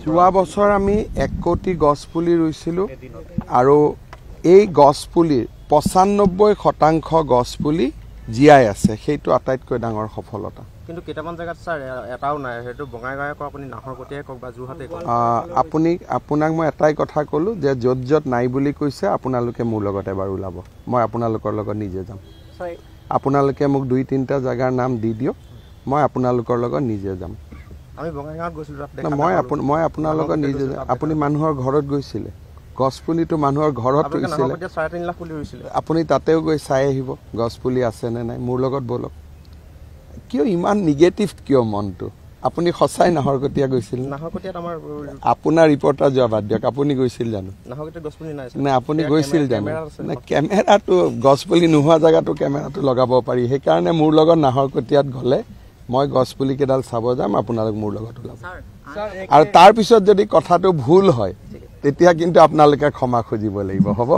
যোৱা বছৰ আমি 1 কোটি গছ পুলি ৰুইছিলোঁ আৰু এই গছ পুলিৰ 95% গছ পুলি জীয়াই আছে সেইটো আটাইতকৈ ডাঙৰ সফলতা কিন্তু কেইটামান জায়গাত স্যাৰ এটাও নাই হেতু বঙাইগাঁৱে কক আপুনি নাহৰকটিয়ে কক বা জুহাতে কক আপোনাক মই এটাই কথা ক'লো যে যত নাই বুলি কৈছে আপোনালোকে মোৰ লগত এবাৰ ওলাব মই আপোনালোকৰ লগত নিজে যাম আপোনালোকে মোক 2-3টা জায়গাৰ নাম দি দিয়ক মই আপোনালোকৰ লগত নিজে যাম আমি বঙাইগাঁৱত গৈছিলো তাত দেখা মই আপোনালোকৰ নিজে আপুনি মানুহৰ ঘৰত গৈছিলে গছপুলিটো মানুহৰ ঘৰত ৰুইছিলে 3.5 লাখ পুলি ৰুইছিলে আপুনি তাতেও গৈ চাই আহিব গছপুলি আছে নে নাই মোৰ লগত বলক কিয় ইমান নিগেটিভ কিয় মনটো আপুনি সঁচাই নাহৰকটীয়া গৈছিল নাহৰকটীয়াত আমাৰ আপোনাৰ ৰিপৰ্টাৰ যোৱা বাদ দিয়ক আপুনি গৈছিল জানো নাহৰকটীয়াত গছপুলি নাই না আপুনি গৈছিল জানো না কেমেৰাটো গছপুলি নোহোৱা জায়গাটো কেমেৰাটো লগাব পাৰি সেইকাৰণে মোৰ লগত নাহৰকটীয়াত গ'লে মই গছপুলি কেডাল চাব যাম আপোনালোক মোৰ লগত ওলাব আৰু তাৰ পিছত যদি কথাটো ভুল হয় তেতিয়া কিন্তু আপোনালোকে ক্ষমা খুজিব লাগিব হ'ব